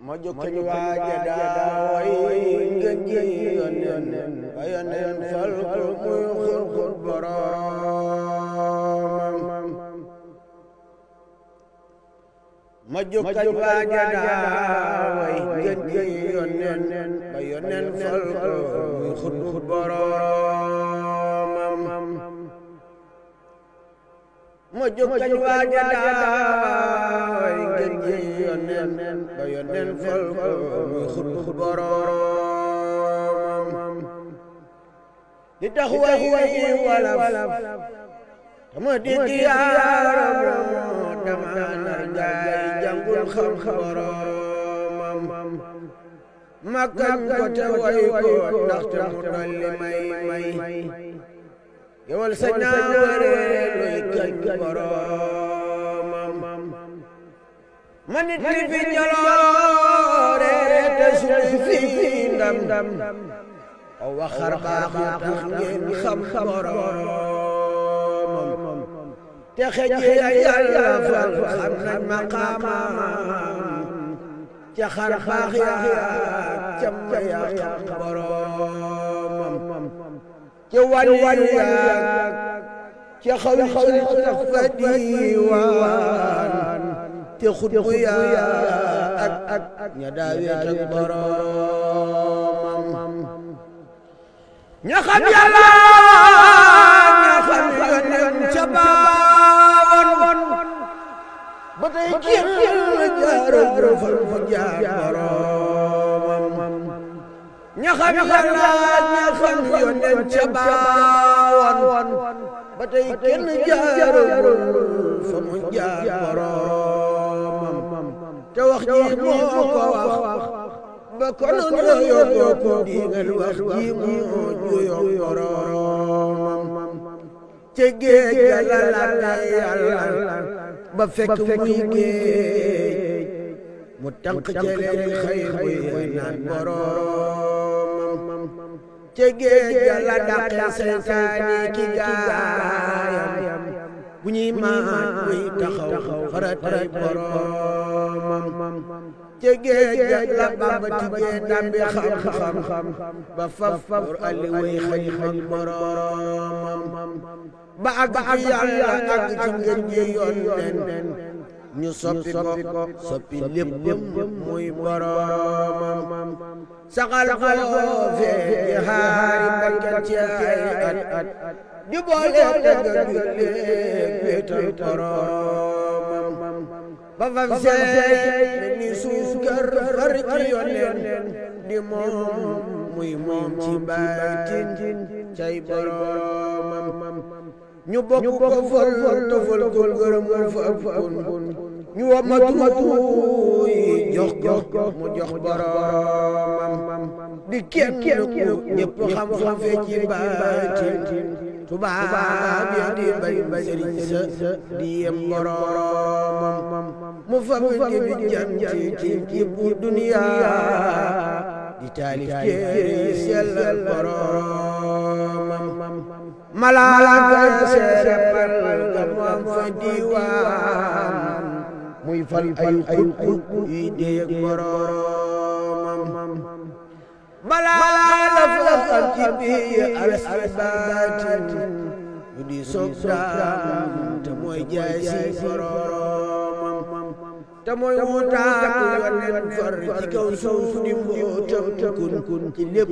ma jokkañ waaja daaway ngeen ji yonen ba yonen fal ko muy xurxur boroomam ma jokkañ waaja daaway ngeen ji yonen ba yonen fal ko muy xurxur boroomam ma jokkañ waaja daaway ngeen ji yonen ba yonen fal ko muy xurxur boroomam di tax way walaf tama di yaaram dama nar gaay jàngul xam boroomam ma kañ ko te way ko ndaxte mu dolli may gewal sa ñaare luy kañ boroomam ma nit li fi jaloore te suñu fi ndam aw waxar baax yu tax ngeen xam boroomam te xeji yàlla fal xam nañ maqaamam ca xar baax ya ca ma ya xam boroomam ca wàllu ya ca xaw fa diiwaan te xutbu yaa ak ña daawet ak boroomam ña xam yàlla ña xam yonen ca baawoon ba tey kenn jaarul fa jaar boroomam ña xam yàlla ña xam yonen ca baawoon ba tey kenn jaarul fa mu jaar boroomam te wax ji moo ko wax ba konoon yooyoo ko diigal wax ji moo juyoo boroomam ca géej ga la laaj yàlla ba fekk muy géej mu tànk ca leen xëy muy naan boroomam ca géej ga la dàqee seytaane ki gaayam bu ñuy maaj muy taxaw faratay boroomam ca géej ga la Bamba tijjee ndambi xam-xam ba faf pour ali way xalima boroomam ba àgg ci yàlla àgg ci ngeen ji yonnen ñu soppi ko soppi léppam muy boroomam saxal ko fee di xaari bakkan ci ay at di boole tëgg julli wéetal boroomam ba fam seey ni suukar far ci yonen di moom muy moom ci baatin cay boroomam ñu bokk ko fol tofal ko gërëm fa kun ñu wamatu yi jox ko mu jox boroomam di kenn ku ñëpp xam fee ci baatin tubaab ya di bay sëriñ sa di yem boroomam mu fab di bi janti ci bu duniya di taalif téere yi sellal boroomam malaaka seere pal ga mu am fa diwaan muy fal ay xutbu yi déeg boroomam balaa la fa am ci biir alsibaatin yu di soog daam te mooy jaay si boroomam te mooy wutaatu yonen far ci kaw suuf di mbootam kun ci lépp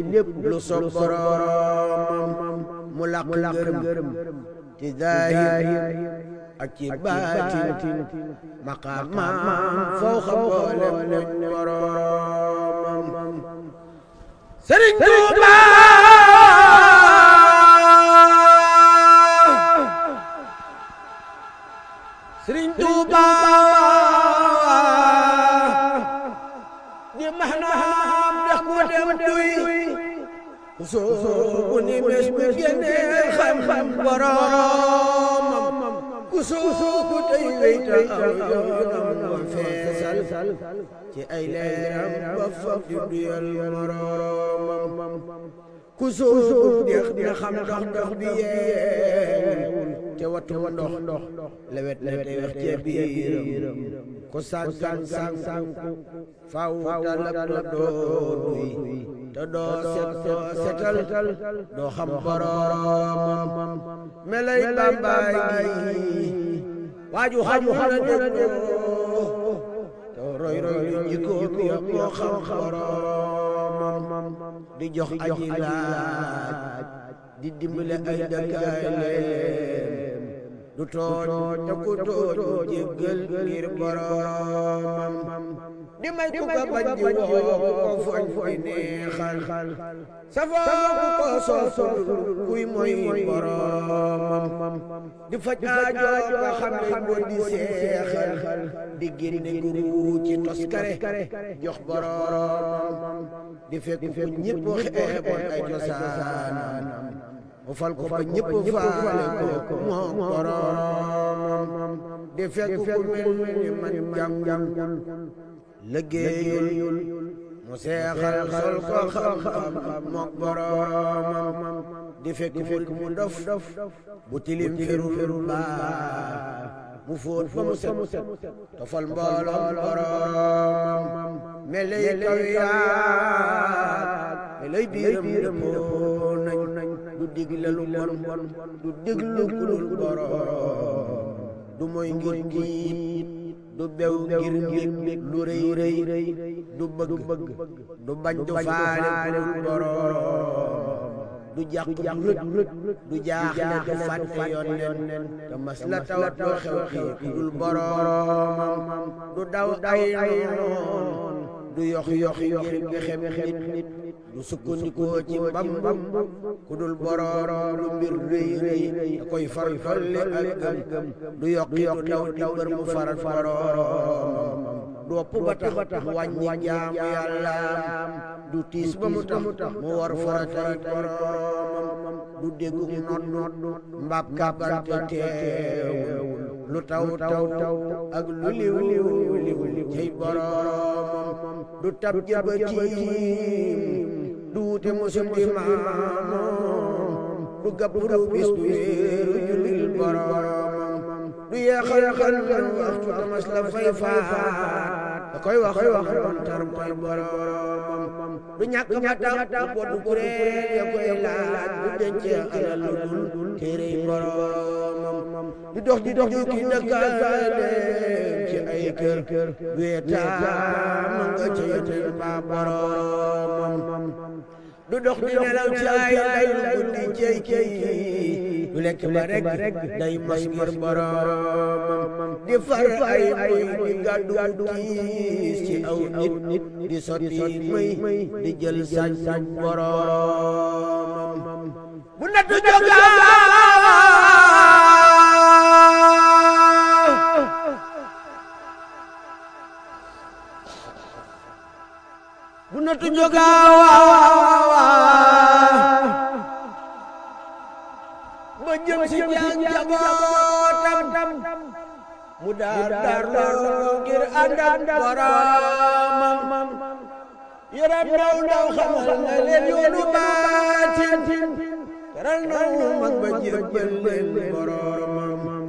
lu soog boroomam mu laq ngërëm ci zaahir ak ci baatin maqaamam foo xam boolem luñ boroomam Sëriñ Tuuba Sëriñ Tuuba di maanaam dex mu dem duy soobu ni mes mi génne xam-xam boroomam ku soobu tey weyta aw yoonam wa feesal ci ay leeram ba faf di duyal moroomam ku soobu dex di xam ndox bi yeewul te watu ndox lewet la te wex ci biiram ko sàggan faaw talak la dooy te doo setal doo xam boroomam melay Bàmbaay gi waaju xamul la dégloo te roy jikkoom ya moo xam boroomam di jox aji laaj di dimbale ay dëkkaaleem du tooñ te ku tooñ jéggal ngir boroomam di may ku ko bañ di woo ko foñ di neexal safoo ku ko sooful kuy moy boroomam di faj aajo ka xam ne moo di seexal di génne guru ci toskare jox boroomam di fekk fu ñëpp xeeboon ay cosaanam mu fal ko ba ñëpp faale ko moo boroomam di fekk ku mel ni man jàngul liggéeyul mu seexal sol ko xam-xam mook boroomam di fekk mu dof bu tilim firul baa mu fóot ba mu set tofal mbooloom boroomam melay kaw yaat melay biiram dëppoo nañ du digle lu bon du diglu kulul boroom du moy ngir njiit du bew ngir lu rëy du bëgg du bañ du faale kulul boroom du jàq du jaaxle du fàtte Yonent te mas la tawat doo xew kulul boroomam du daw ay noon du yox ngir pexem nit du sukkandikoo ci mbambam ku dul boroom lu mbir rëy da koy farfalle ak gëm du yokk taw di bër mu faral boroomam du wopp ba tax mu wàññi jaamu Yàllaam du tiis ba mu tax mu war faratay boroomam du déggu noot mbaab kàbbante teewul lu taw ak lu liw cey boroomam du tab jabatiim du wute musum di maamoom du gappuru bis du wéeru jullil boroomam du yeexal waxtu tamas la fay faat da koy wax tar koy boroomam du ñàkk ma tax boddu kuréel ya koy laaj du denc alal lu dul téerey boroomam du dox di jukki dëkkaale ci ay kër weetaam nga ca yotel mbaa boroomam du dox di nelaw ci ay guddi cey du lekk ba rek day mos ngir boroomam di far ay muy di gàddu tiis ci aw nit di sotti may di jël sañ boroomam bu nattu jógaa bu nattu jógaa ba jëm si njabootam mu daar loo ngir ànd ak boroomam yaram ndaw xamal na leen yoonu baatin teral naw mag ba jébbal leen boroomam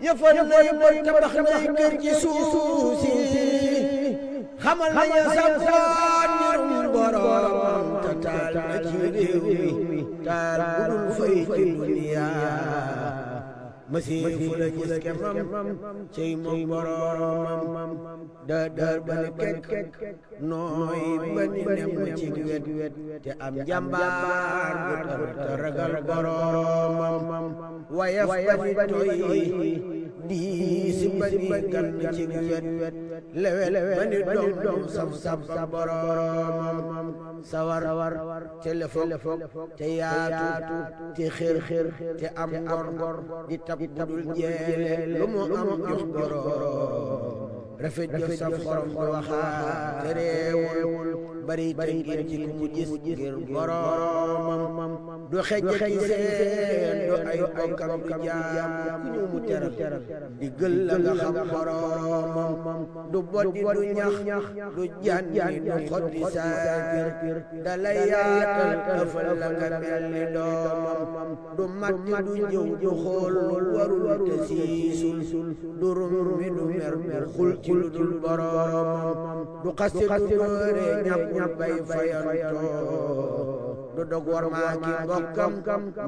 yëfal nay ba tabax nay kër ci suuf si xamal nañu sampoon mbirum boroomam te taal na ci réew mi taal bu dul fay ci duniya masiifu la gis kemam cey moom boroomam daar ba ne kekk nooy ba ni nem ci wet te am njàmbaar bu tar te ragal boroomam wayaf ba ni toy diis ba ni gan ci wet lewet ba ni doom saf boroomam sawar te lefok te yaatu te xër te am ngor di tab budul jeele lu mu am jox boroom rafet jëf saf xorom du waxaat te réewul bari teggin ci ku mu gis ngir boromam du xejje ci seen du ay bokkam du jaam ku ñëw mu teral di gël la nga xam boromam du boddi du ñax du janni du xotti saakir dalay yaatal ëfal la nga mel ni doomam du matti du jëw du xool warul te siisul du rummi du mer du xul ci lu dul boromam du xaste du doore ñàkkul bay fayantoo du dog war maa ki mbokkam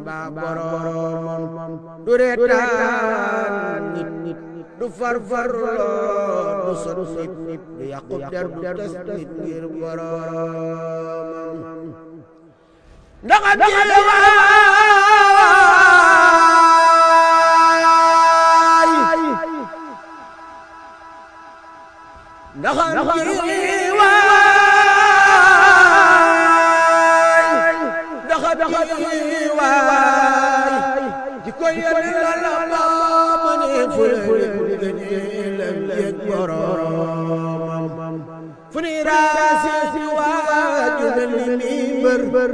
mbaa boromam du reetaan nit du farfarloo du sot nit du yàqub der du tas nit ngir boromam ndax a di ko yéene la la ma ne fule gëneelam yëg boromam fu ni raasi si waaju mel ni mbër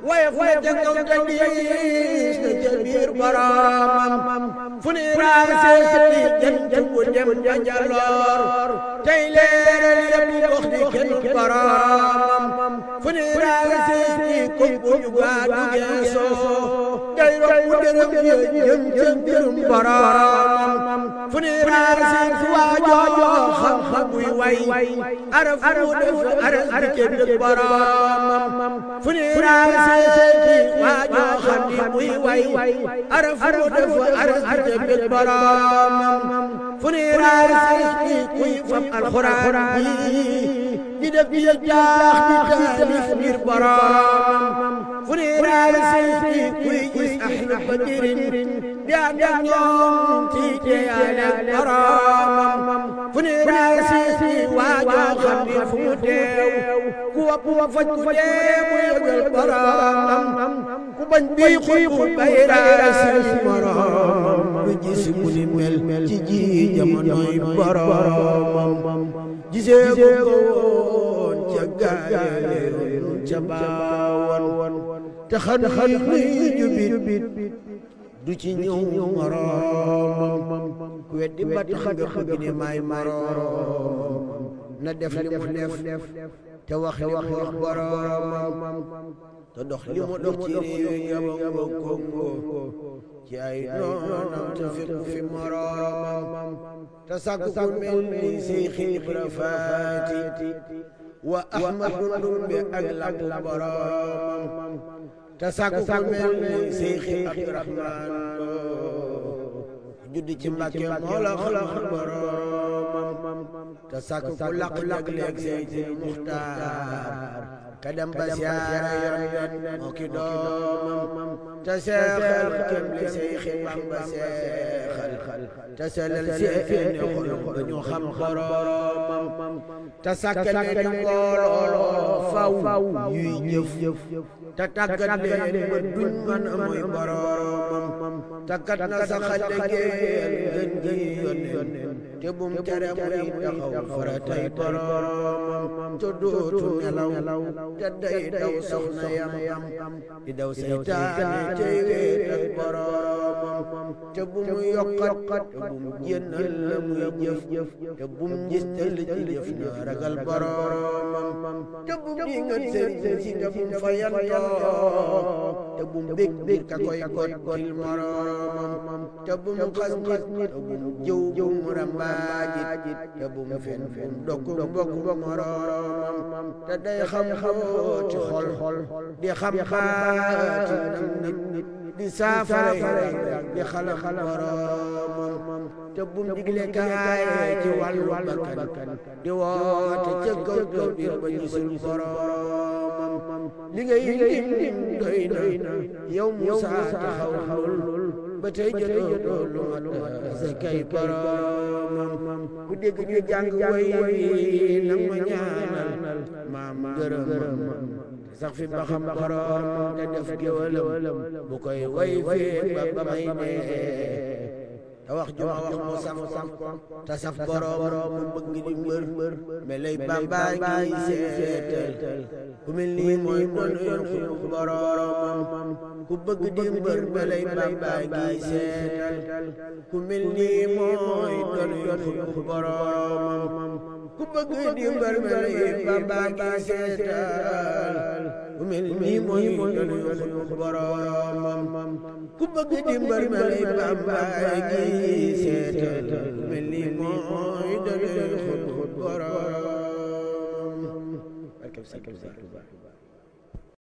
waaye fu ne ca kaw te diis na ca biir boromam fu ni raasi si jant bu dem ba jaloor tey leeral yëpp wax di kenn boromam fu ni raasi si kumpu yu gaadu geesoo day romb dërëm jëm ca mbirum boromam fu ni raasi si waajoo xam-xam buy way araf mu def araf di kenn boromam fu ni raasi si waajoo xam ni buy way araf mu def araf di kenn boromam fu ni raasi si kuy fam alxuraan di def di jaax di taalif ngir boromam fu ni raasi si kuy gis ahlu badirin di ànd ak ñoom ci teeyaale boromam fu ni raasi si waajoo xam ni fu mu teew ku wopp faj ku dee mu yëgal boromam ku bañ bii xuy bay raasi boromam du gis ku ni mel ci ji jamonoy boromam gisee ko woon ca gaayeen ca baawan te xam ni jubit du ci ñëw moromam ku weddi ba tax nga bëgg ni may moromam na def li mu def te wax li mu wax boromam te dox li mu dox ci réew Gabon Congo ci ay noonam te fekk fi moromam te sàkk ku mel ni Seexi Ibra Faati wa Ahmadu Ndumbe ak lam boromam te sàkk ku mel ni Seexi Abdurahmaan juddi ci Mbàkke moo la xam boromam te sàkk ku laq léeg Seydi Muxtaar ka dem ba siyaare yoon moo ki doomam te seexal kem li Seexi Bamba seexal te selal seeni xol ba ñu xam boromam te sàkkane di mbooloo faw yuy jëf te tàggat leen ba duñ mën a mooy boromam tàggat na saxal liggéeyal gën gi yónneen te bum tere muy taxaw faratay boromam te dootu nelaw te day daw soxna yam di daw seytaane cey weet ak boromam te bum yokkat te bum jénnal la muy jëf te bum njistal ci jëf na ragal boromam te bum dingat sëriñ si te bum fayantoo te bum bég ka koy got moromam te bum xas nit te bum jëw bum rambaajit te bum fen dokk mbokk moromam te day xam ci xol di xam baati nit di saafara di xalam boromam te bum digle kaay ci wàllu bakkan di woote ca kaw biir ba gisul boromam li ngay lim doy na yow Musaa taxawul ba tey jotoo lu mat sa kay boromam ku dégg ñu jàng way nang ma ñaanal maam gërëm sax fi ba xam boromam te def géwalam bu koy way fee ba may nee wax ju ma wax mu saf te saf borom mu bëgg di mbër melay Bamba ngi seetal ku mel nii mooy doon boromam ku bëgg di mbër melay Bamba ngi seetal ku mel nii mooy doon boromam ku bëgg di mbër melay Bamba ngi seetal ku mel nii mooy doon boromam ku bëgg di mbër melay Bamba ngi seetal ku mel nii mooy doon boromam.